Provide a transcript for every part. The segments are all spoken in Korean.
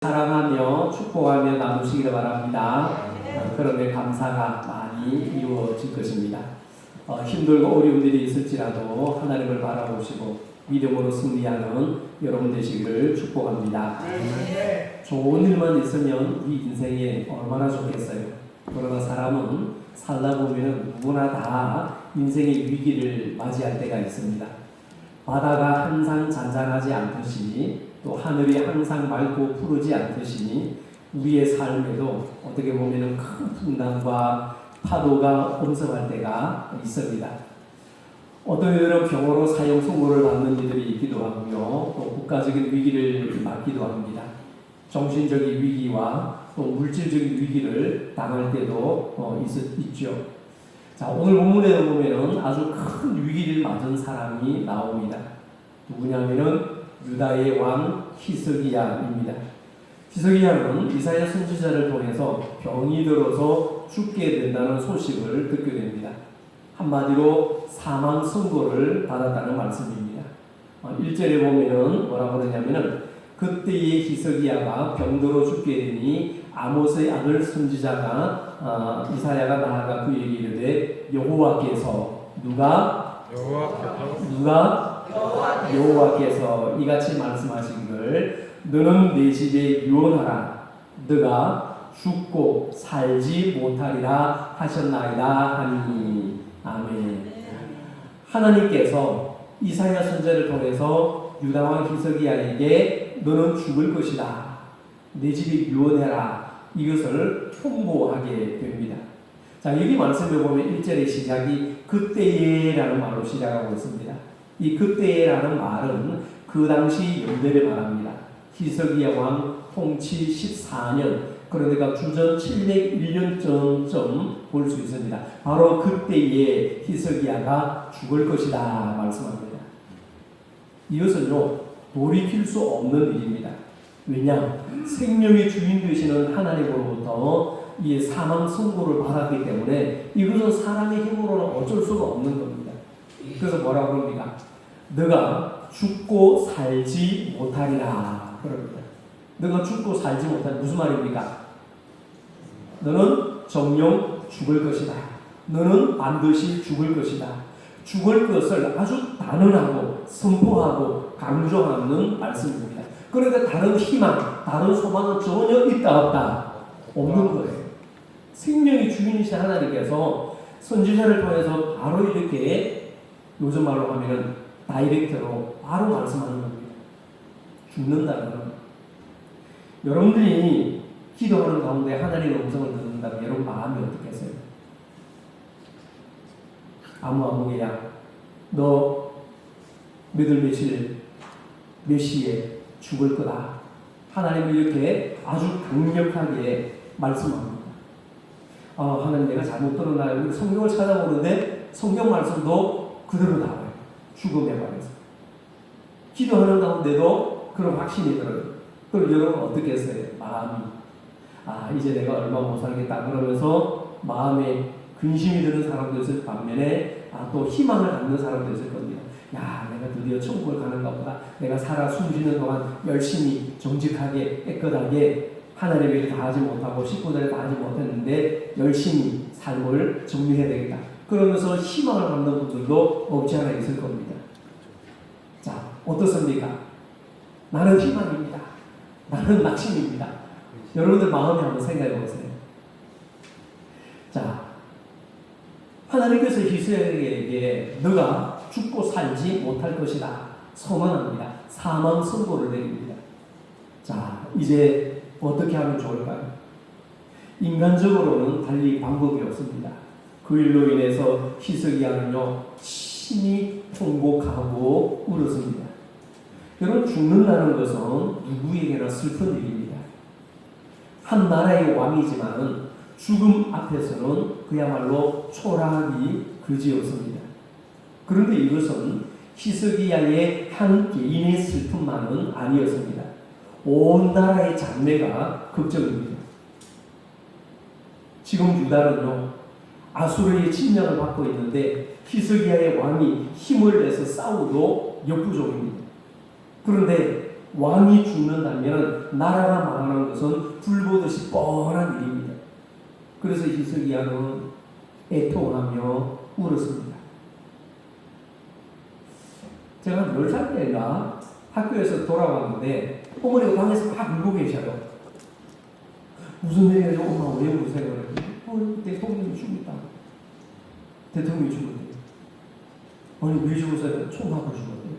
사랑하며 축복하며 나누시기를 바랍니다. 그런데 감사가 많이 이루어질 것입니다. 힘들고 어려운 일이 있을지라도 하나님을 바라보시고 믿음으로 승리하는 여러분 되시기를 축복합니다. 좋은 일만 있으면 우리 인생에 얼마나 좋겠어요. 그러나 사람은 살다 보면 누구나 다 인생의 위기를 맞이할 때가 있습니다. 바다가 항상 잔잔하지 않듯이 또 하늘이 항상 맑고 푸르지 않듯이 우리의 삶에도 어떻게 보면 큰 풍랑과 파도가 엄습할 때가 있습니다. 어떤 이들은 병으로 사형 선고를 받는 이들이 있기도 하고요. 또 국가적인 위기를 맞기도 합니다. 정신적인 위기와 또 물질적인 위기를 당할 때도 있죠. 자, 오늘 본문에 보면은 아주 큰 위기를 맞은 사람이 나옵니다. 누구냐면은 유다의 왕 히스기야입니다. 히스기야는 이사야 선지자를 통해서 병이 들어서 죽게 된다는 소식을 듣게 됩니다. 한마디로 사망 선고를 받았다는 말씀입니다. 1절에 보면은 뭐라고 그러냐면은 그때의 히스기야가 병들어 죽게 되니 아모스의 아들 선지자가 이사야가 나아가 그에게 이르되 여호와께서 여호와께서 이같이 말씀하시기를 너는 내 집에 유언하라 너가 죽고 살지 못하리라 하셨나이다 하니 아멘. 하나님께서 이사야 선지자를 통해서 유다 왕 히스기야에게 너는 죽을 것이다 내 집에 유언해라 이것을 통보하게 됩니다. 자, 여기 말씀에 보면 1절의 시작이 그때에라는 말로 시작하고 있습니다. 이 그때라는 말은 그 당시 연대를 말합니다. 히스기야 왕 통치 14년, 그러니까 주전 701년 전쯤 볼 수 있습니다. 바로 그때에 히스기야가 죽을 것이다 말씀합니다. 이것은요 돌이킬 수 없는 일입니다. 왜냐? 생명의 주인 되시는 하나님으로부터 이 사망 선고를 받았기 때문에 이것은 사람의 힘으로는 어쩔 수가 없는 겁니다. 그래서 뭐라고 그럽니까? 너가 죽고 살지 못하리라 그럽니다. 너가 죽고 살지 못하리 무슨 말입니까? 너는 정녕 죽을 것이다. 너는 반드시 죽을 것이다. 죽을 것을 아주 단언하고 선포하고 강조하는 말씀입니다. 그런데 다른 희망, 다른 소망은 전혀 있다 없다? 없는 거예요. 생명의 주인이신 하나님께서 선지자를 통해서 바로 이렇게 요즘 말로 하면 다이렉트로 바로 말씀하는 겁니다. 죽는다는 건. 여러분들이 기도하는 가운데 하나님의 음성을 듣는다면 여러분 마음이 어떻겠어요? 아무개야 너 몇월 며칠 몇 시에 죽을 거다. 하나님이 이렇게 아주 강력하게 말씀합니다. 하나님 내가 잘못 들었나요? 성경을 찾아보는데 성경 말씀도 그대로 나와요. 죽음에 관해서. 기도하는 가운데도 그런 확신이 들어요. 그럼 여러분 어떻게 했어요? 마음이 이제 내가 얼마 못 살겠다 그러면서 마음에 근심이 드는 사람도 있을 반면에 또 희망을 갖는 사람도 있을 겁니다. 야, 내가 드디어 천국을 가는가 보다. 내가 살아 숨쉬는 동안 열심히 정직하게 깨끗하게 하나님의 일을 다 하지 못하고 식구들을 다 하지 못했는데 열심히 삶을 정리해야 되겠다. 그러면서 희망을 갖는 분들도 없지 않아 있을 겁니다. 자, 어떻습니까? 나는 희망입니다. 나는 낙심입니다. 여러분들 마음에 한번 생각해 보세요. 자, 하나님께서 히스기야에게 너가 죽고 살지 못할 것이다 선언합니다. 사망 선고를 내립니다. 자, 이제 어떻게 하면 좋을까요? 인간적으로는 달리 방법이 없습니다. 그 일로 인해서 히스기야는요 심히 통곡하고 울었습니다. 여러분 죽는다는 것은 누구에게나 슬픈 일입니다. 한 나라의 왕이지만은 죽음 앞에서는 그야말로 초라하기 그지없습니다. 그런데 이것은 히스기야의 한 개인의 슬픔만은 아니었습니다. 온 나라의 장래가 걱정입니다. 지금 유다는요 아수르의 침략을 받고 있는데 히스기야의 왕이 힘을 내서 싸워도 역부족입니다. 그런데 왕이 죽는다면 나라가 망하는 것은 불보듯이 뻔한 일입니다. 그래서 히스기야는 애통하며 울었습니다. 제가 한 10살 때인가 학교에서 돌아왔는데 어머니가 방에서 막 울고 계셔요. 무슨 일이에요? 엄마 왜 우세요? 대통령이 죽었다. 대통령이 죽었대요. 아니 왜 죽었어요? 총 맞고 죽었대요.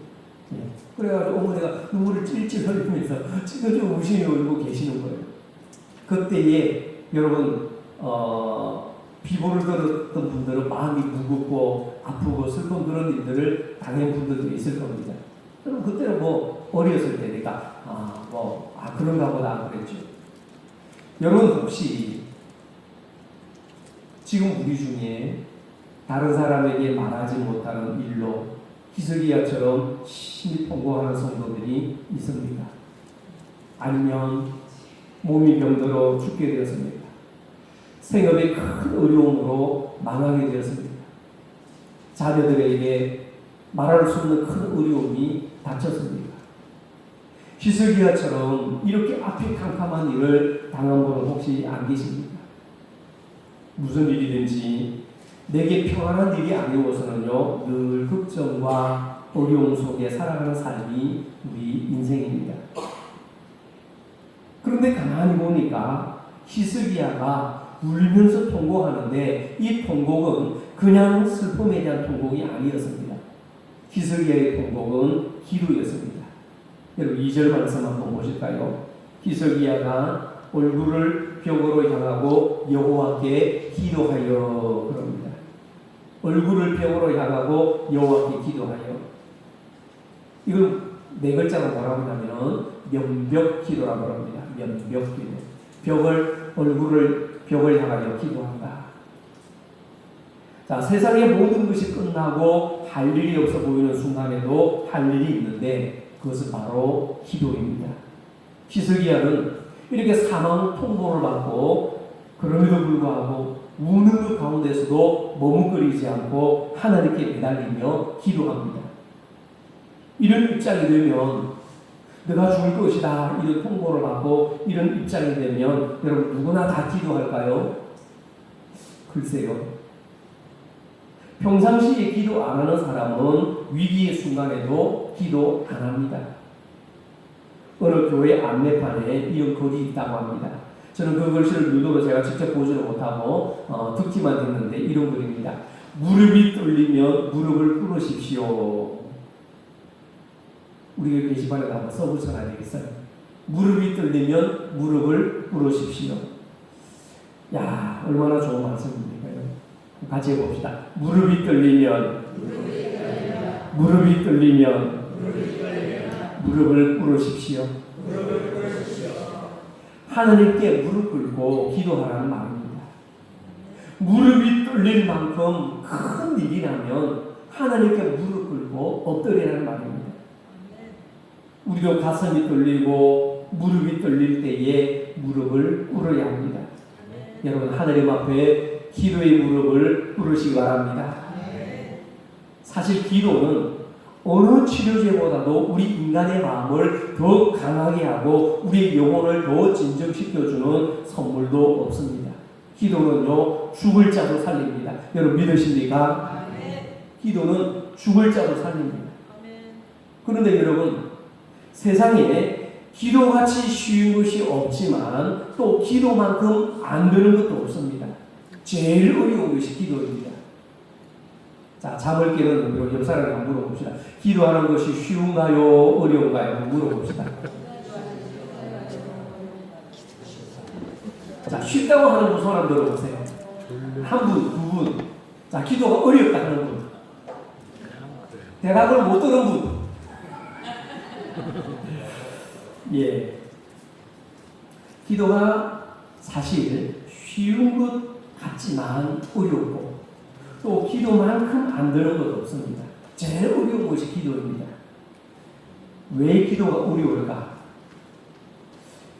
네. 그래가지고 어머니가 눈물을 찔찔 흘리면서 지금 좀 우시며 울고 계시는 거예요. 그때에 여러분 비보를 들었던 분들은 마음이 무겁고 아프고 슬픈 그런 일들을 당한 분들도 있을 겁니다. 그럼 그때는 뭐 어렸을 때니까 그런가 보다 그랬죠. 여러분 혹시 지금 우리 중에 다른 사람에게 말하지 못하는 일로 히스기야처럼 심히 통곡하는 성도들이 있습니까? 아니면 몸이 병들어 죽게 되었습니까? 생업의 큰 어려움으로 망하게 되었습니다. 자녀들에게 말할 수 없는 큰 어려움이 닥쳤습니다. 히스기야처럼 이렇게 앞이 캄캄한 일을 당한 분은 혹시 안 계십니까? 무슨 일이든지 내게 평안한 일이 아니어서는요 늘 걱정과 어려움 속에 살아가는 삶이 우리 인생입니다. 그런데 가만히 보니까 히스기야가 울면서 통곡하는데 이 통곡은 그냥 슬픔에 대한 통곡이 아니었습니다. 히스기야의 통곡은 기도였습니다. 여러분 2절 말씀 한번 보실까요? 히스기야가 얼굴을 벽으로 향하고 여호와께 기도하여 그럽니다. 얼굴을 벽으로 향하고 여호와께 기도하여. 이걸 네 글자로 뭐라고 하냐면 면벽 기도라고 합니다. 면벽 기도. 얼굴을 벽을 향하여 기도한다. 자, 세상의 모든 것이 끝나고 할 일이 없어 보이는 순간에도 할 일이 있는데 그것은 바로 기도입니다. 히스기야는 이렇게 사망 통보를 받고 그럼에도 불구하고 우는 그 가운데서도 머뭇거리지 않고 하나님께 매달리며 기도합니다. 이런 입장이 되면 내가 죽을 것이다 이런 통보를 받고 이런 입장이 되면 여러분 누구나 다 기도할까요? 글쎄요. 평상시에 기도 안 하는 사람은 위기의 순간에도 기도 안 합니다. 어느 교회 안내판에 이런 글이 있다고 합니다. 저는 그 글씨를 유도로 제가 직접 보지를 못하고 듣기만 했는데 이런 글입니다. 무릎이 떨리면 무릎을 꿇으십시오. 우리 게시판에 한번 써붙여놔야 되겠어요. 무릎이 떨리면 무릎을 꿇으십시오. 야, 얼마나 좋은 말씀입니까? 같이 해봅시다. 무릎이 떨리면 무릎을 꿇으십시오. 하나님께 무릎 꿇고 기도하라는 말입니다. 무릎이 떨릴 만큼 큰 일이라면 하나님께 무릎 꿇고 엎드리라는 말입니다. 우리도 가슴이 떨리고 무릎이 떨릴 때에 무릎을 꿇어야 합니다. 여러분 하나님 앞에 기도의 무릎을 꿇으시기 바랍니다. 사실 기도는 어느 치료제보다도 우리 인간의 마음을 더 강하게 하고 우리의 영혼을 더 진정시켜주는 선물도 없습니다. 기도는요 죽을 자도 살립니다. 여러분 믿으십니까? 기도는 죽을 자도 살립니다. 그런데 여러분 세상에 기도같이 쉬운 것이 없지만 또 기도만큼 안 되는 것도 없습니다. 제일 어려운 것이 기도입니다. 자, 잠을 깨는 의미로 옆 사람을 한번 물어봅시다. 기도하는 것이 쉬운가요? 어려운가요? 한번 물어봅시다. 자, 쉽다고 하는 분 손 한번 들어보세요. 한 분, 두 분. 자, 기도가 어렵다 하는 분. 대답을 못 듣는 분. 예. 기도가 사실 쉬운 것 같지만 어렵고 또 기도만큼 안 되는 것도 없습니다. 제일 어려운 것이 기도입니다. 왜 기도가 어려울까?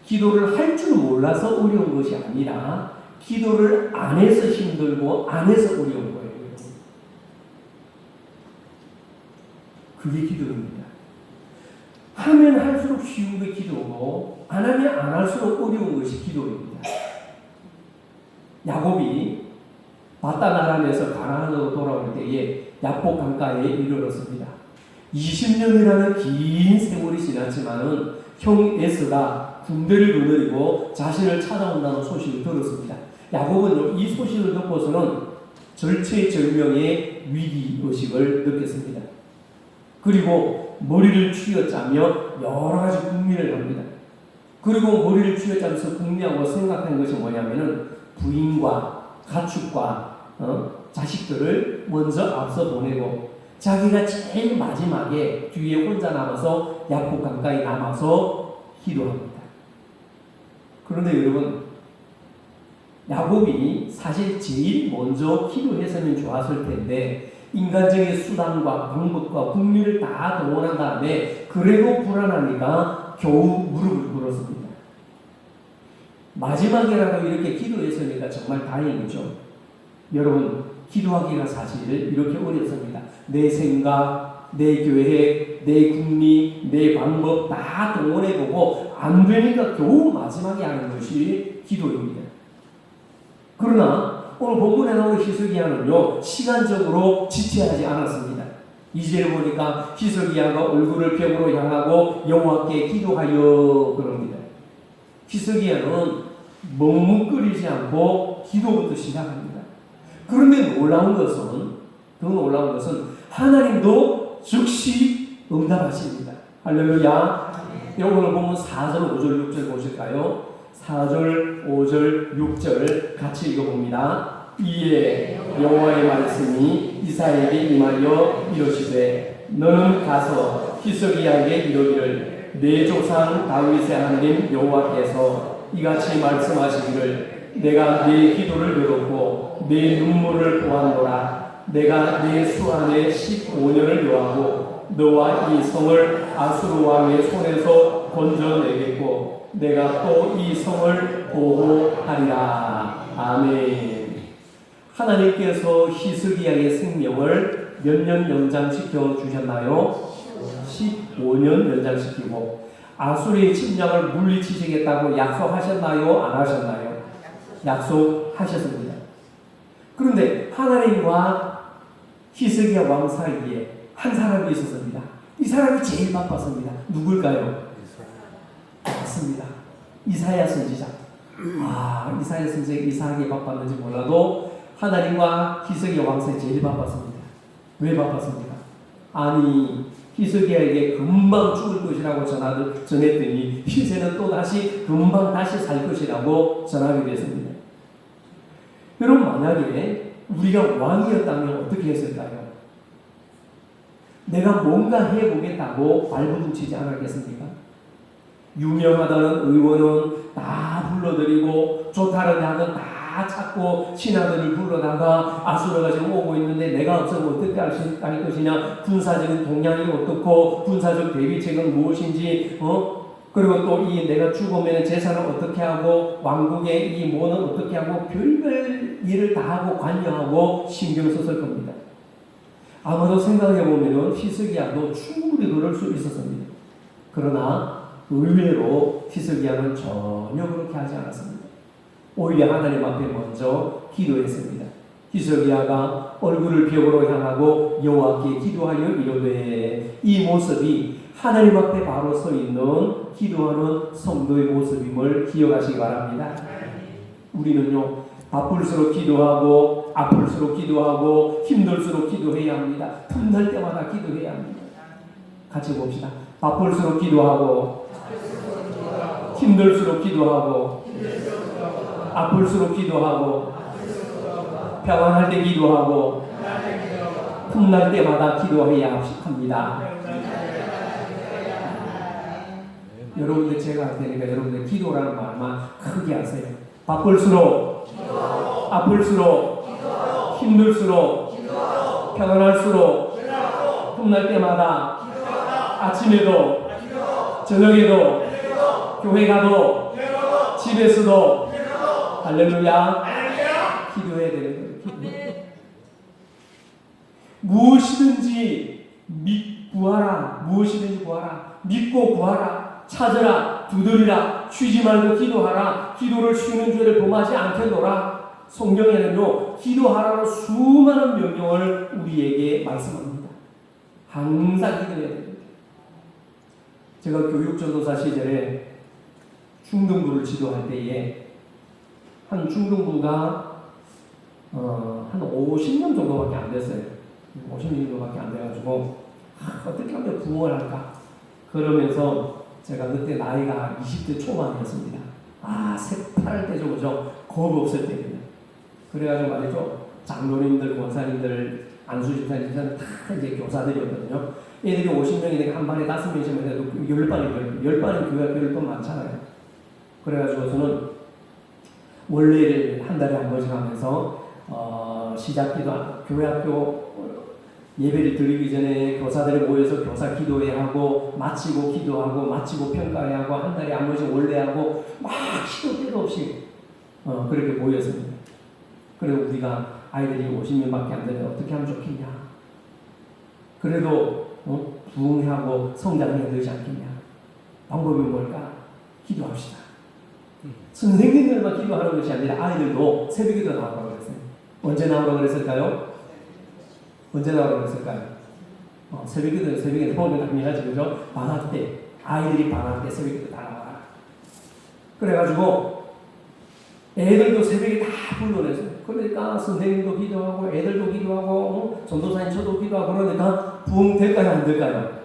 기도를 할 줄 몰라서 어려운 것이 아니라 기도를 안 해서 힘들고 안 해서 어려운 거예요. 그게 기도입니다. 하면 할수록 쉬운 게 기도고 안 하면 안 할수록 어려운 것이 기도입니다. 야곱이 바다나람에서 가나안으로 돌아올 때에 야복 강가에 이르렀습니다. 20년이라는 긴 세월이 지났지만은 형 에서가 군대를 거느리고 자신을 찾아온다는 소식을 들었습니다. 야곱은 이 소식을 듣고서는 절체절명의 위기의식을 느꼈습니다. 그리고 머리를 쥐어짜며 여러 가지 궁리를 합니다. 그리고 머리를 쥐어짜면서 궁리하고 생각한 것이 뭐냐면은 부인과 가축과 자식들을 먼저 앞서 보내고 자기가 제일 마지막에 뒤에 혼자 남아서 야복 강가에 남아서 기도합니다. 그런데 여러분, 야곱이 사실 제일 먼저 기도했으면 좋았을 텐데 인간적인 수단과 방법과 국리를 다 동원한 다음에 그래도 불안하니까 겨우 무릎을 꿇었습니다. 마지막이라도 이렇게 기도했으니까 정말 다행이죠. 여러분, 기도하기가 사실 이렇게 어렵습니다. 내 생각, 내 계획, 내 국리, 내 방법 다 동원해보고 안 되니까 겨우 마지막에 하는 것이 기도입니다. 그러나 오늘 본문에 나오는 히스기야는요, 시간적으로 지체하지 않았습니다. 2절에 보니까 히스기야가 얼굴을 벽으로 향하고 여호와께 기도하여 그럽니다. 히스기야는 멍멍거리지 않고 기도부터 시작합니다. 그런데 더 놀라운 것은 하나님도 즉시 응답하십니다. 할렐루야. 오늘 보면 4절, 5절, 6절 보실까요? 4절, 5절, 6절 같이 읽어봅니다. 이에 여호와의 말씀이 이사야에게 임하여 이르시되 너는 가서 히스기야에게 이르기를 내 조상 다윗의 하나님 여호와께서 이같이 말씀하시기를 내가 네 기도를 들었고 네 눈물을 보았노라. 내가 네 수 안에 15년을 요하고 너와 이 성을 아수르 왕의 손에서 건져내겠고 내가 또 이 성을 보호하리라. 아멘. 하나님께서 히스기야의 생명을 몇 년 연장시켜 주셨나요? 15년 연장시키고 아수르의 침략을 물리치시겠다고 약속하셨나요? 안 하셨나요? 약속하셨습니다. 그런데 하나님과 히스기야 왕 사이에 한 사람이 있었습니다. 이 사람이 제일 바빴습니다. 누굴까요? 맞습니다. 이사야 선지자. 이사야 선지자가 이상하게 바빴는지 몰라도 하나님과 히스기야 왕 사이에 제일 바빴습니다. 왜 바빴습니까? 아니, 히스기야에게 금방 죽을 것이라고 전했더니 이제는 또 다시 금방 다시 살 것이라고 전하게 됐습니다. 여러분, 만약에 우리가 왕이었다면 어떻게 했을까요? 내가 뭔가 해보겠다고 발버둥치지 않았겠습니까? 유명하다는 의원은 다 불러들이고 좋다는 약은 다 찾고 신하들을 불러다가 아수르가 지금 오고 있는데 내가 없으면 어떻게 할 것이냐, 군사적인 동향이 어떻고 군사적 대비책은 무엇인지 그리고 또 이 내가 죽으면 재산을 어떻게 하고 왕국의 이 뭐는 어떻게 하고 별별 일을 다 하고 관여하고 신경 썼을 겁니다. 아마도 생각해보면 히스기야도 충분히 그럴 수 있었습니다. 그러나 의외로 히스기야는 전혀 그렇게 하지 않았습니다. 오히려 하나님 앞에 먼저 기도했습니다. 히스기야가 얼굴을 벽으로 향하고 여호와께 기도하여 이르되, 이 모습이 하나님 앞에 바로 서 있는 기도하는 성도의 모습임을 기억하시기 바랍니다. 우리는요, 바쁠수록 기도하고 아플수록 기도하고 힘들수록 기도해야 합니다. 틈날 때마다 기도해야 합니다. 같이 봅시다. 바쁠수록 기도하고 힘들수록 기도하고 아플수록 기도하고 평안할 때 기도하고 틈날 때마다 기도해야 합니다. 여러분들 제가 할 테니까 여러분들 기도라는 말만 크게 하세요. 바쁠수록 아플수록 힘들수록 평안할수록 틈날 때마다 아침에도 저녁에도 교회 가도 집에서도 할렐루야 기도해야 되는 거예요. 무엇이든지 구하라. 무엇이든지 구하라. 믿고 구하라. 찾으라. 두드리라. 쉬지 말고 기도하라. 기도를 쉬는 죄를 범하지 않게 노라. 성경에는요, 기도하라로 수많은 명령을 우리에게 말씀합니다. 항상 기도해야 됩니다. 제가 교육전도사 시절에 중등부를 지도할 때에 한 중등부가 한 50년 정도밖에 안 됐어요. 50년 정도밖에 안 돼가지고 어떻게 하면 부흥을 할까? 그러면서 제가 그때 나이가 20대 초반이었습니다. 새파랄 때죠, 그죠? 겁 없을 때입니다. 그래가지고 말이죠, 장로님들, 권사님들, 안수집사님들 다 이제 교사들이었거든요. 애들이 50명이니까 한 반에 5명씩만 해도 10반이 교회 학교를 또 많잖아요. 그래가지고서는 원래를 한 달에 한 번씩 하면서 시작기도 교회 학교 예배를 드리기 전에 교사들이 모여서 교사 기도회 하고 마치고 기도하고 마치고 평가회 하고 한 달에 한 번씩 원래하고 막 시도 때도 없이 그렇게 모였습니다. 그래서 우리가 아이들이 50명밖에 안 되는데 어떻게 하면 좋겠냐? 그래도 부흥하고 성장해야 되지 않겠냐? 방법이 뭘까? 기도합시다. 선생님들만 기도하는 것이 아니라 아이들도 새벽에도 나오라고 그랬어요. 언제 나오라고 그랬을까요? 언제 나오라고 그랬을까요? 새벽에 보면 당연하지, 그죠? 방학 때, 아이들이 방학 때 새벽에도 다 나와라. 그래가지고 애들도 새벽에 다 불러냈어요. 그러니까 선생님도 기도하고 애들도 기도하고 전도사님 저도 기도하고 그러니까 부흥 될까요? 안 될까요?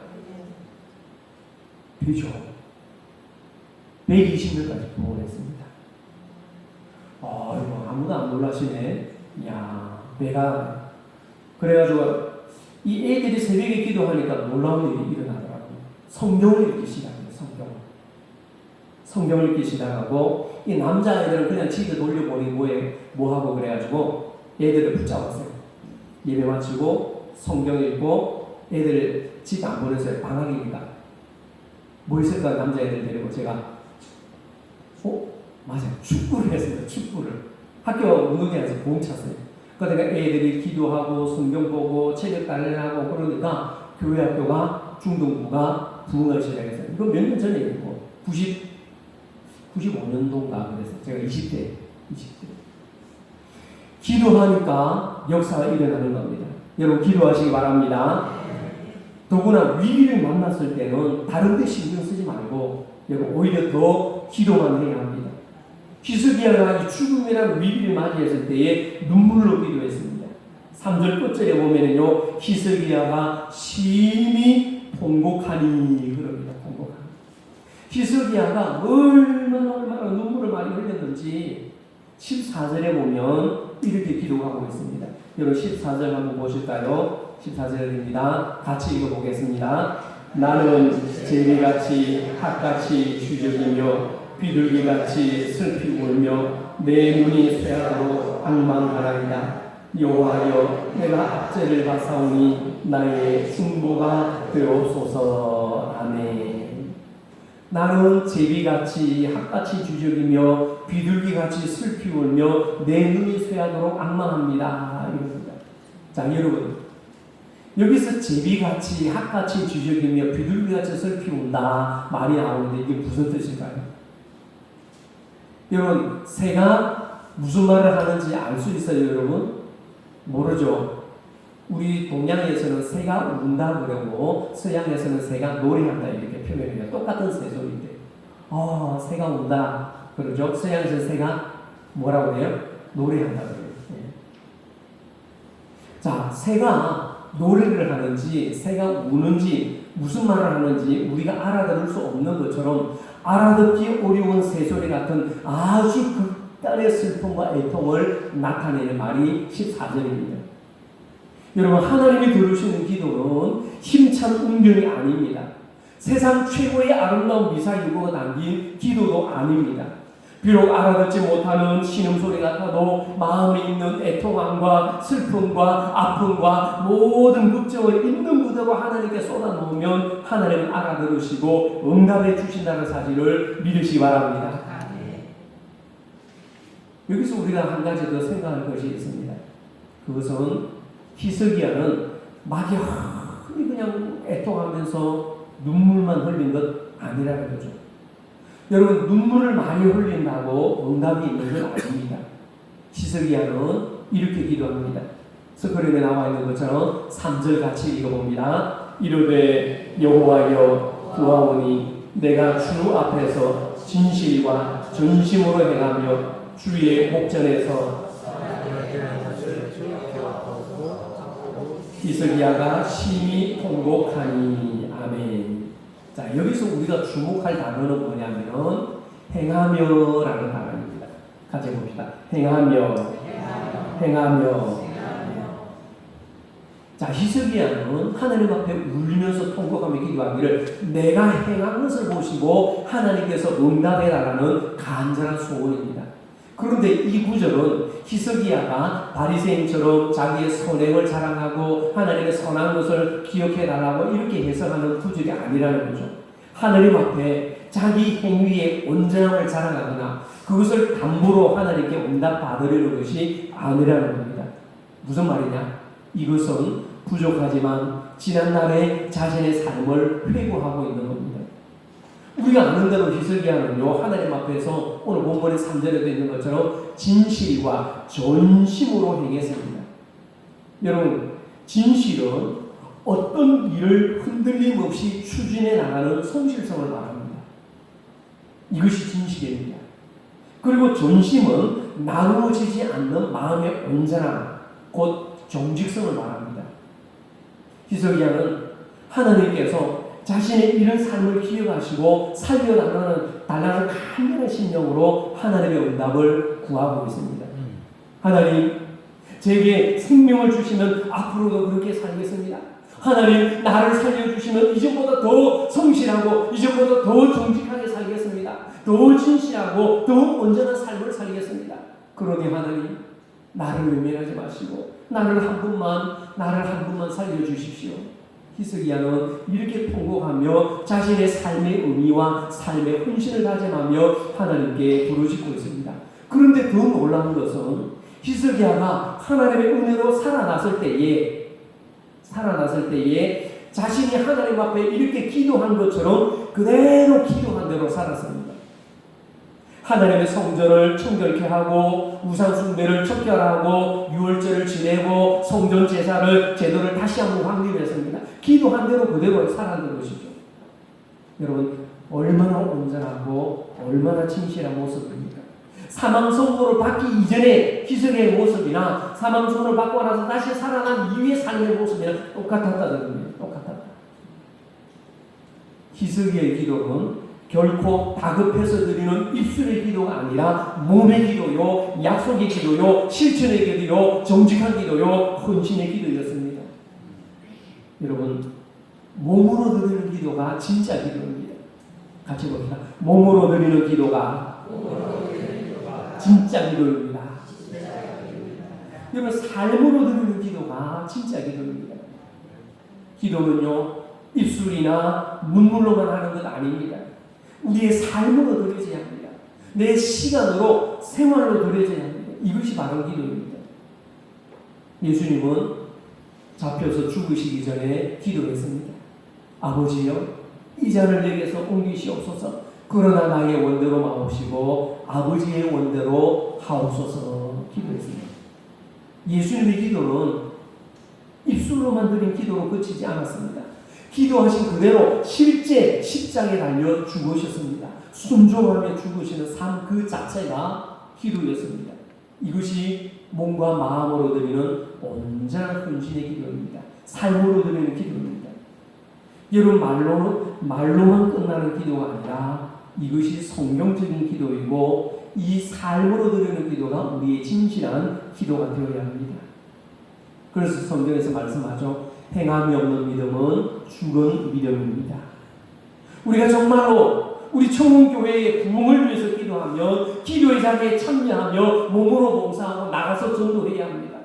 되죠. 120명까지 부흥했습니다. 이거 아무도 안 놀라시네. 이야, 내가 그래가지고 이 애들이 새벽에 기도하니까 놀라운 일이 일어나더라고요. 성경을 읽기 시작해요. 성경을 읽기 시작하고 이 남자애들은 그냥 집에 돌려보내고 뭐하고 그래가지고 애들을 붙잡았어요. 예배 마치고 성경 읽고 애들 집 안 보냈어요. 방학이니까. 뭐 있을까? 남자애들 데리고 제가 맞아요. 축구를 했습니다. 축구를. 학교 운동장에서 공 찼어요. 그러니까 애들이 기도하고 성경 보고 체력 단련하고 그러니까 교회 학교가 중등부가 부흥을 시작했어요. 이거 몇 년 전에 있고 95년도인가 그래서 제가 20대 기도하니까 역사가 일어나는 겁니다. 여러분 기도하시기 바랍니다. 더구나 위기를 만났을 때는 다른 데 신경 쓰지 말고 여러분 오히려 더 기도만 해야 합니다. 히스기야가 이 죽음이라는 위기를 맞이했을 때에 눈물로 기도했습니다. 3절 끝절에 보면은요, 히스기야가 심히 통곡하니 그럽니다. 통곡하니. 히스기야가 얼마나 눈물을 많이 흘렸는지 14절에 보면 이렇게 기도하고 있습니다. 여러분 14절 한번 보실까요? 14절입니다. 같이 읽어보겠습니다. 나는 제비같이 핫같이 주저기며 비둘기같이 슬피 울며 내 눈이 쇠하도록 방망하나이다. 여호와여 내가 압제를 받사오니 나의 승보가 되옵소서. 아멘. 나는 제비같이 핫같이 주저기며 비둘기같이 슬피 울며 내 눈이 쇠하도록 앙망합니다. 이겁니다. 자 여러분 여기서 제비같이 핫같이 주저기며 비둘기같이 슬피 운다 말이 나오는데 이게 무슨 뜻일까요? 여러분 새가 무슨 말을 하는지 알 수 있어요 여러분? 모르죠. 우리 동양에서는 새가 운다 그러고 서양에서는 새가 노래한다 이렇게 표현해요. 똑같은 새소리인데 새가 운다 그러죠. 서양에서는 새가 뭐라고 해요? 노래한다 그래요. 자 새가 노래를 하는지 새가 우는지 무슨 말을 하는지 우리가 알아들을 수 없는 것처럼 알아듣기 어려운 새소리 같은 아주 극단의 슬픔과 애통을 나타내는 말이 14절입니다. 여러분 하나님이 들으시는 기도는 힘찬 운명이 아닙니다. 세상 최고의 아름다운 미사일구가 담긴 기도도 아닙니다. 비록 알아듣지 못하는 신음소리 같아도 마음에 있는 애통함과 슬픔과 아픔과 모든 걱정을 있는 그대로 하나님께 쏟아놓으면 하나님은 알아들으시고 응답해 주신다는 사실을 믿으시기 바랍니다. 여기서 우리가 한 가지 더 생각할 것이 있습니다. 그것은 히스기야는 막이 흔히 그냥 애통하면서 눈물만 흘린 것 아니라는 거죠. 여러분, 눈물을 많이 흘린다고 응답이 있는 건 아닙니다. 히스기야는 이렇게 기도합니다. 스크린에 나와 있는 것처럼 3절 같이 읽어봅니다. 이르되 여호와여 구하오니 내가 주 앞에서 진실과 전심으로 행하며 주의 목전에서 히스기야가 심히 통곡하니. 아멘. 자, 여기서 우리가 주목할 단어는 뭐냐면 행하며라는 단어입니다. 같이 봅시다. 행하며. 자, 히스기야는 하나님 앞에 울면서 통곡하며 기도하기를 내가 행한 것을 보시고 하나님께서 응답해달라는 간절한 소원입니다. 그런데 이 구절은 히스기야가 바리새인처럼 자기의 선행을 자랑하고 하나님의 선한 것을 기억해달라고 이렇게 해석하는 구절이 아니라는 거죠. 하나님 앞에 자기 행위의 온전함을 자랑하거나 그것을 담보로 하나님께 응답받으려는 것이 아니라는 겁니다. 무슨 말이냐? 이것은 부족하지만 지난날의 자신의 삶을 회고하고 있는 겁니다. 우리가 아는 대로 히스기야는요, 하나님 앞에서 오늘 본문의 3절에 되어 있는 것처럼 진실과 전심으로 행했습니다. 여러분, 진실은 어떤 일을 흔들림 없이 추진해 나가는 성실성을 말합니다. 이것이 진실입니다. 그리고 전심은 나누어지지 않는 마음의 온전함, 곧 정직성을 말합니다. 히스기야는 하나님께서 자신의 이런 삶을 기억하시고 살려달라는 간절한 심령으로 하나님의 응답을 구하고 있습니다. 하나님, 제게 생명을 주시면 앞으로도 그렇게 살겠습니다. 하나님, 나를 살려주시면 이전보다 더 성실하고 이전보다 더 정직하게 살겠습니다. 더 진실하고 더 온전한 삶을 살겠습니다. 그러니 하나님, 나를 외면하지 마시고 나를 한 분만 살려주십시오. 히스기야는 이렇게 통곡하며 자신의 삶의 의미와 삶의 헌신을 다짐하며 하나님께 부르짖고 있습니다. 그런데 더 놀라운 것은 히스기야가 하나님의 은혜로 살아났을 때에 자신이 하나님 앞에 이렇게 기도한 것처럼 그대로 기도한 대로 살았습니다. 하나님의 성전을 청결케 하고 우상 숭배를 척결하고 유월절을 지내고 성전 제도를 다시 한번 확립했습니다. 기도한 대로 그대로 살았는 것이죠. 여러분, 얼마나 온전하고 얼마나 진실한 모습입니까? 사망 선고를 받기 이전에 히스기야의 모습이나 사망 선고를 받고 나서 다시 살아난 이후의 삶의 모습이랑 똑같았다는 겁니다. 똑같았다. 히스기야의 기도는 결코 다급해서 드리는 입술의 기도가 아니라 몸의 기도요, 약속의 기도요, 실천의 기도요, 정직한 기도요, 헌신의 기도였습니다. 여러분, 몸으로 드리는 기도가 진짜 기도입니다. 같이 봅시다. 몸으로 드리는 기도가 진짜 기도입니다. 여러분, 삶으로 드리는 기도가 진짜 기도입니다. 기도는요, 입술이나 문물로만 하는 것 아닙니다. 우리의 삶으로 드려져야 합니다. 내 시간으로 생활로 드려져야 합니다. 이것이 바로 기도입니다. 예수님은 잡혀서 죽으시기 전에 기도했습니다. 아버지여, 이 잔을 내게서 옮기시옵소서. 그러나 나의 원대로 마옵시고 아버지의 원대로 하옵소서. 기도했습니다. 예수님의 기도는 입술로만 드린 기도로 그치지 않았습니다. 기도하신 그대로 실제 십자가에 달려 죽으셨습니다. 순종하며 죽으시는 삶 그 자체가 기도였습니다. 이것이 몸과 마음으로 드리는 온전한 헌신의 기도입니다. 삶으로 드리는 기도입니다. 여러분, 말로만 끝나는 기도가 아니라 이것이 성경적인 기도이고 이 삶으로 드리는 기도가 우리의 진실한 기도가 되어야 합니다. 그래서 성경에서 말씀하죠. 행함이 없는 믿음은 죽은 믿음입니다. 우리가 정말로 우리 청운교회의 부흥을 위해서 기도하며 기도의 자리에 참여하며 몸으로 봉사하고 나가서 전도해야 합니다.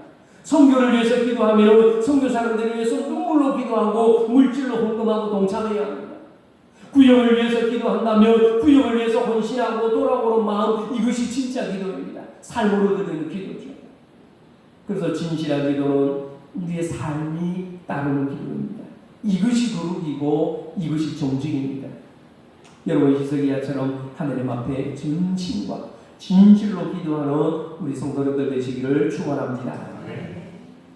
선교를 위해서 기도하며 선교 사람들을 위해서 눈물로 기도하고 물질로 헌금하고 동참해야 합니다. 구역을 위해서 기도한다면 구역을 위해서 헌신하고 돌아오는 마음, 이것이 진짜 기도입니다. 삶으로 드리는 기도죠. 그래서 진실한 기도는 우리의 삶이 따르는 기도입니다. 이것이 거룩이고 이것이 정직입니다. 여러분 히스기야처럼 하나님 앞에 진심과 진실로 기도하는 우리 성도님들 되시기를 축원합니다.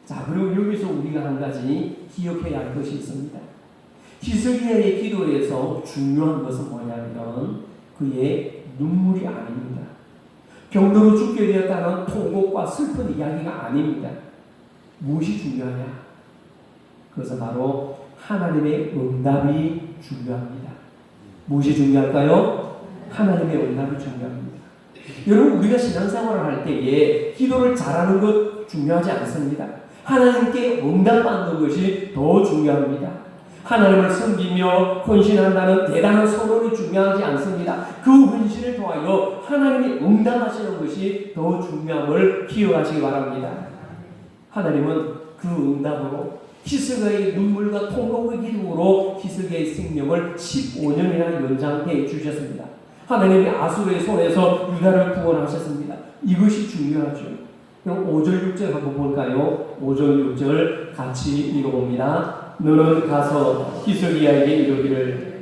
자, 그리고 여기서 우리가 한 가지 기억해야 할 것이 있습니다. 히스기야의 기도에서 중요한 것은 뭐냐면 그의 눈물이 아닙니다. 병으로 죽게 되었다는 통곡과 슬픈 이야기가 아닙니다. 무엇이 중요하냐? 그것은 바로 하나님의 응답이 중요합니다. 무엇이 중요할까요? 하나님의 응답이 중요합니다. 여러분 우리가 신앙생활을 할 때에 기도를 잘하는 것 중요하지 않습니다. 하나님께 응답받는 것이 더 중요합니다. 하나님을 섬기며 헌신한다는 대단한 선언이 중요하지 않습니다. 그 헌신을 통하여 하나님이 응답하시는 것이 더 중요함을 기억하시기 바랍니다. 하나님은 그 응답으로 히스기야의 눈물과 통곡의 기도로 히스기야의 생명을 15년이나 연장해 주셨습니다. 하나님이 아수르의 손에서 유다를 구원하셨습니다. 이것이 중요하죠. 그럼 5절 6절 한번 볼까요? 5절 6절 같이 읽어봅니다. 너는 가서 히스기야에게 이르기를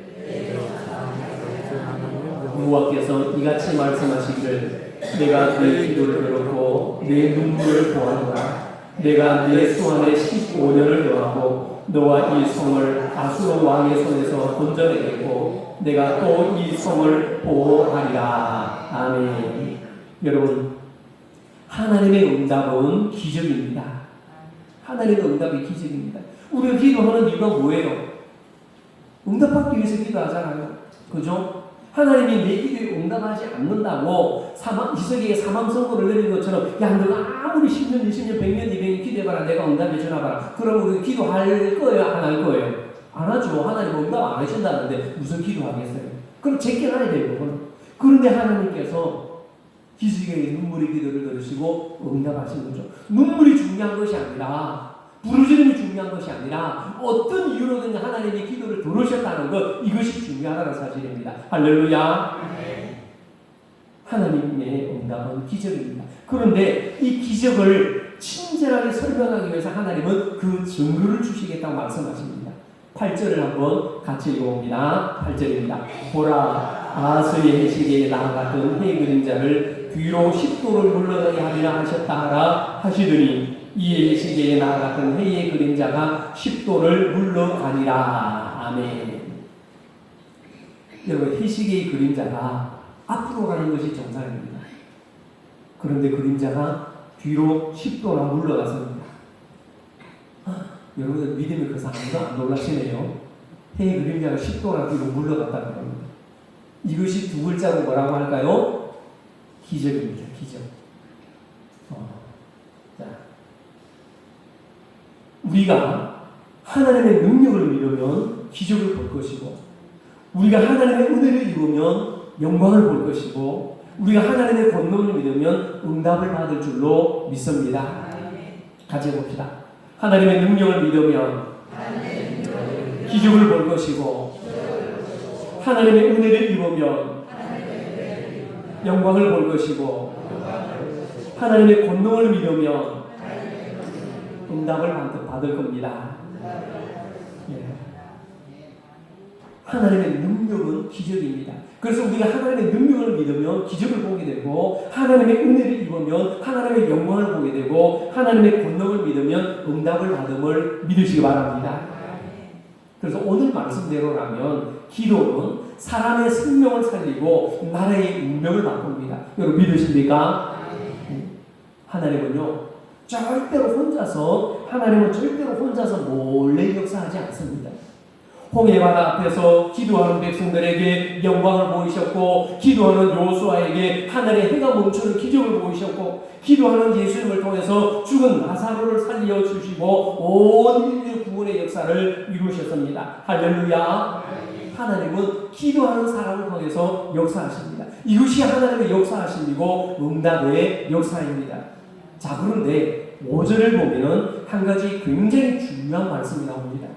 여호와께서 이같이 말씀하시기를 내가 네 기도를 들었고 네 눈물을 보았노라. 내가 네 수완에 15년을 더하고 너와 이 성을 아수르 왕의 손에서 건져내겠고 내가 또 이 성을 보호하리라. 아멘. 여러분 하나님의 응답은 기적입니다. 하나님의 응답이 기적입니다. 우리가 기도하는 이유가 뭐예요? 응답받기 위해서 기도하잖아요. 그죠? 하나님이 내 기도에 응답하지 않는다고 히스기야의 사망 선고를 내린 것처럼 야 너가 아무리 10년, 20년, 100년, 200년 기도해봐라 내가 응답해 주나봐라. 그럼 우리 기도할 거예요? 안 할 거예요? 안 하죠. 하나님 응답 안 하신다는데 무슨 기도하겠어요? 그럼 제껴놔야 돼요. 그런데 하나님께서 히스기야의 눈물의 기도를 들으시고 응답하신 거죠. 눈물이 중요한 것이 아니라 부르짖음이 중요한 것이 아니라 어떤 이유로든 하나님의 기도를 들으셨다는 것 이것이 중요하다는 사실입니다. 할렐루야. 하나님의 응답은 기적입니다. 그런데 이 기적을 친절하게 설명하기 위해서 하나님은 그 증거를 주시겠다고 말씀하십니다. 8절을 한번 같이 읽어봅니다. 8절입니다. 보라 아하스의 해시계에 나아갔던 해의 그림자를 뒤로 10도를 물러가게 하리라 하셨다 하라 하시더니 이 해시계에 나아갔던 해의 그림자가 10도를 물러가니라. 아멘. 여러분 해시계의 그림자가 앞으로 가는 것이 정상입니다. 그런데 그림자가 뒤로 10도나 물러갔습니다. 여러분들 믿음이 그래서 안 놀라시네요. 해의 그림자가 10도나 뒤로 물러갔다는 겁니다. 이것이 두 글자로 뭐라고 할까요? 기적입니다. 기적. 자, 우리가 하나님의 능력을 믿으면 기적을 볼 것이고 우리가 하나님의 은혜를 입으면 영광을 볼 것이고 우리가 하나님의 권능을 믿으면 응답을 받을 줄로 믿습니다. 같이 해봅시다. 하나님의 능력을 믿으면 기적을 볼 것이고 하나님의 은혜를 입으면 영광을 볼 것이고 하나님의 권능을 믿으면 응답을 받을 겁니다. 예. 하나님의 능력은 기적입니다. 그래서 우리가 하나님의 능력을 믿으면 기적을 보게 되고 하나님의 은혜를 입으면 하나님의 영광을 보게 되고 하나님의 권능을 믿으면 응답을 받음을 믿으시기 바랍니다. 그래서 오늘 말씀대로라면 기도는 사람의 생명을 살리고 나라의 운명을 바꿉니다. 여러분 믿으십니까? 하나님은 절대로 혼자서 몰래 역사하지 않습니다. 홍해바다 앞에서 기도하는 백성들에게 영광을 보이셨고 기도하는 여호수아에게 하늘의 해가 멈추는 기적을 보이셨고 기도하는 예수님을 통해서 죽은 나사로를 살려주시고 온 인류 구원의 역사를 이루셨습니다. 할렐루야. 하나님은 기도하는 사람을 통해서 역사하십니다. 이것이 하나님의 역사하심이고 응답의 역사입니다. 자, 그런데 5절을 보면 한 가지 굉장히 중요한 말씀이 나옵니다.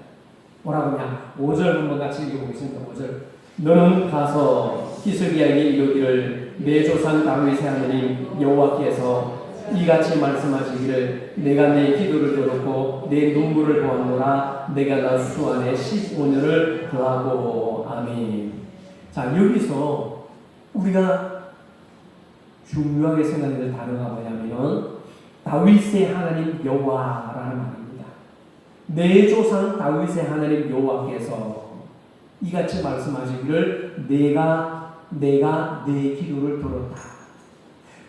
뭐라고 하냐? 5절 한번 같이 읽어보겠습니다. 5절. 너는 가서 히스기야에게 이르기를 내 조상 다윗의 하나님 여호와께서 이같이 말씀하시기를 내가 내 기도를 들었고 내 눈물을 보았노라 내가 나 수 안에 15년을 더하고. 아멘. 자, 여기서 우리가 중요하게 생각해야 될 단어가 뭐냐면 다윗의 하나님 여호와라는 말입니다. 내 조상 다윗의 하나님 여호와께서 이같이 말씀하시기를 내가 내 기도를 들었다.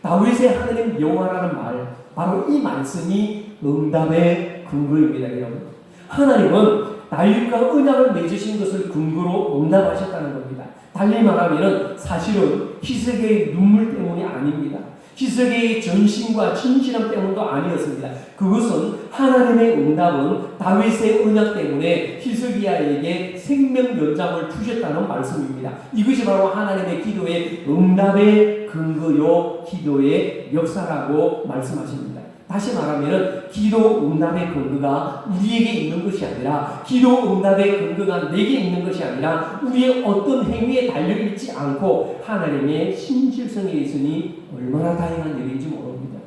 다윗의 하나님 여호와라는 말, 바로 이 말씀이 응답의 근거입니다. 여러분, 하나님은 다윗과 언약을 맺으신 것을 근거로 응답하셨다는 겁니다. 달리 말하면 사실은 히스기야의 눈물 때문이 아닙니다. 히스기야의 전심과 진실함 때문도 아니었습니다. 그것은 하나님의 응답은 다윗의 언약 때문에 히스기야에게 생명 연장을 주셨다는 말씀입니다. 이것이 바로 하나님의 기도의 응답의 근거요 기도의 역사라고 말씀하십니다. 다시 말하면 기도 응답의 근거가 우리에게 있는 것이 아니라, 기도 응답의 근거가 내게 있는 것이 아니라 우리의 어떤 행위에 달려있지 않고 하나님의 신실성에 있으니 얼마나 다행한 일인지 모릅니다.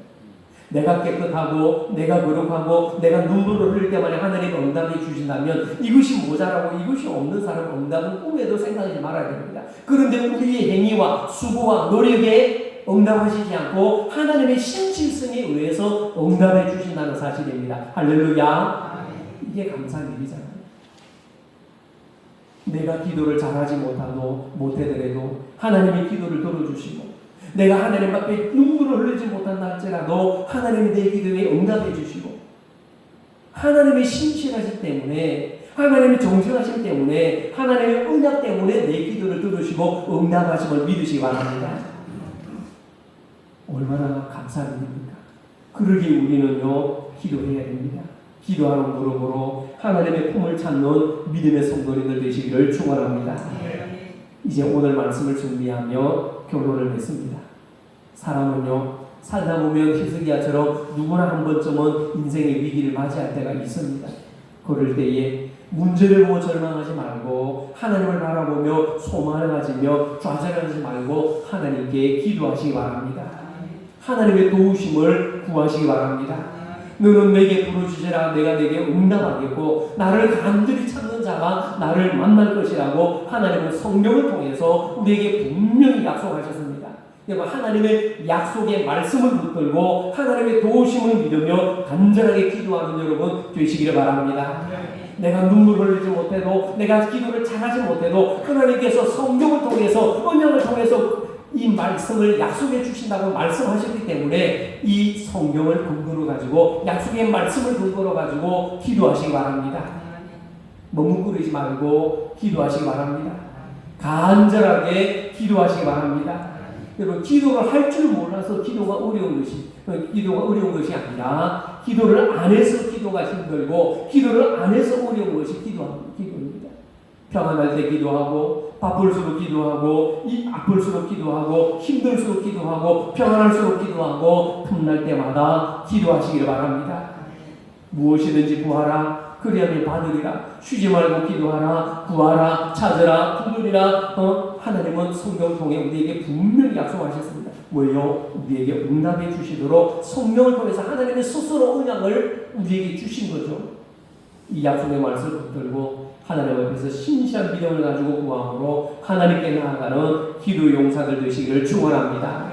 내가 깨끗하고 내가 거룩하고 내가 눈물을 흘릴 때마다 하나님 응답해 주신다면 이것이 모자라고 이것이 없는 사람 응답은 꿈에도 생각하지 말아야 됩니다. 그런데 우리의 행위와 수고와 노력에 응답하시지 않고 하나님의 신실성에 의해서 응답해 주신다는 사실입니다. 할렐루야. 이게 감사한 일이잖아요. 내가 기도를 잘하지 못하더라도 하나님의 기도를 들어주시고, 내가 하나님 앞에 눈물을 흘리지 못한다 할지라도 하나님이 내 기도에 응답해 주시고, 하나님의 신실하시기 때문에, 하나님의 정직하시기 때문에, 하나님의 언약 때문에 내 기도를 들으시고 응답하심을 믿으시기 바랍니다. 얼마나 감사한 일입니까? 그러기에 우리는요 기도해야 됩니다. 기도하는 무릎으로 하나님의 품을 찾는 믿음의 성도님들 되시기를 축원합니다. 이제 오늘 말씀을 준비하며 결론을 맺습니다. 사람은요 살다 보면 히스기야처럼 누구나 한 번쯤은 인생의 위기를 맞이할 때가 있습니다. 그럴 때에 문제를 보고 절망하지 말고 하나님을 바라보며 소망을 가지며 좌절하지 말고 하나님께 기도하시기 바랍니다. 하나님의 도우심을 구하시기 바랍니다. 너는 내게 부르짖으라 내가 내게 응답하겠고 나를 간절히 찾는 자가 나를 만날 것이라고 하나님은 성령을 통해서 우리에게 분명히 약속하셨습니다. 여러분, 하나님의 약속의 말씀을 붙들고 하나님의 도우심을 믿으며 간절하게 기도하는 여러분 되시기를 바랍니다. 내가 눈물을 흘리지 못해도, 내가 기도를 잘하지 못해도 하나님께서 성령을 통해서, 언약을 통해서 이 말씀을 약속해 주신다고 말씀하셨기 때문에 이 성경을 근거로 가지고, 약속의 말씀을 근거로 가지고 기도하시기 바랍니다. 머뭇거리지 말고 기도하시기 바랍니다. 간절하게 기도하시기 바랍니다. 여러분, 기도를 할 줄 몰라서 기도가 어려운 것이 아니라 기도를 안 해서 기도가 힘들고 기도를 안 해서 어려운 것이 기도입니다. 평안할 때 기도하고, 바쁠수록 기도하고, 아플수록 기도하고, 힘들수록 기도하고, 평안할수록 기도하고, 틈날 때마다 기도하시기를 바랍니다. 무엇이든지 구하라 그리하면 받으리라. 쉬지 말고 기도하라. 구하라. 찾으라. 부르리라. 하나님은 성경을 통해 우리에게 분명히 약속하셨습니다. 뭐예요? 우리에게 응답해 주시도록 성령을 통해서 하나님의 스스로 언약을 우리에게 주신 거죠. 이 약속의 말씀을 붙들고 하나님 앞에서 신실한 믿음을 가지고 구함으로 하나님께 나아가는 기도 용사들 되시기를 축원합니다.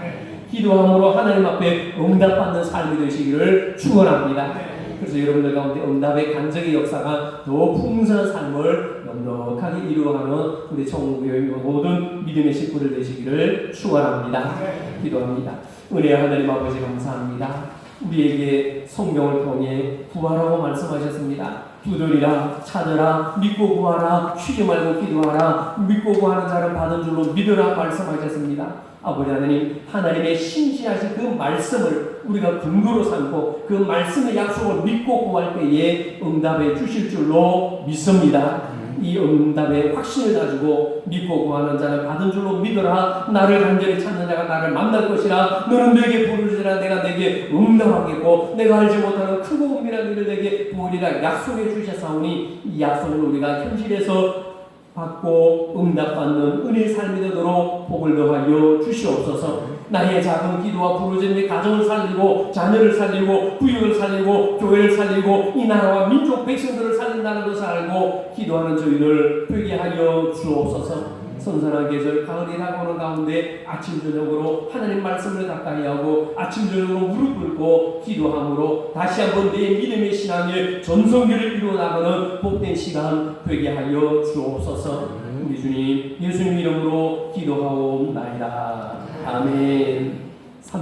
기도함으로 하나님 앞에 응답받는 삶이 되시기를 축원합니다. 그래서 여러분들 가운데 응답의 간증의 역사가 더 풍성한 삶을 넉넉하게 이루어가는 우리 청구교회 모든 믿음의 식구들 되시기를 축원합니다. 기도합니다. 은혜의 하나님 아버지 감사합니다. 우리에게 성경을 통해 구하라고 말씀하셨습니다. 두드리라, 찾으라, 믿고 구하라, 쉬지 말고 기도하라, 믿고 구하는 자는 받은 줄로 믿으라 말씀하셨습니다. 아버지 하나님, 하나님의 신실하신 그 말씀을 우리가 근거로 삼고 그 말씀의 약속을 믿고 구할 때에 응답해 주실 줄로 믿습니다. 이 응답의 확신을 가지고 믿고 구하는 자는 받은 줄로 믿으라. 나를 간절히 찾는 자가 나를 만날 것이라. 너는 내게 부르짖으라 내가 내게 응답하겠고 내가 알지 못하는 크고 은밀한 일을 내게 보이리라 약속해 주셨사오니 이 약속을 우리가 현실에서 받고 응답받는 은혜의 삶이 되도록 복을 더하여 주시옵소서. 나의 작은 기도와 부르짖음이 가정을 살리고 자녀를 살리고 구역을 살리고 교회를 살리고 이 나라와 민족 백성들을 살린다는 것을 알고 기도하는 저희를 되게 하여 주옵소서. 선선한 계절 가을이 다가오는 가운데 아침 저녁으로 하나님 말씀을 가까이 하고 아침 저녁으로 무릎 꿇고 기도함으로 다시 한번 내 믿음의 신앙의 전성기를 이루어나가는 복된 시간 되게 하여 주옵소서. 우리 주님 예수님 이름으로 기도하옵나이다. 아멘.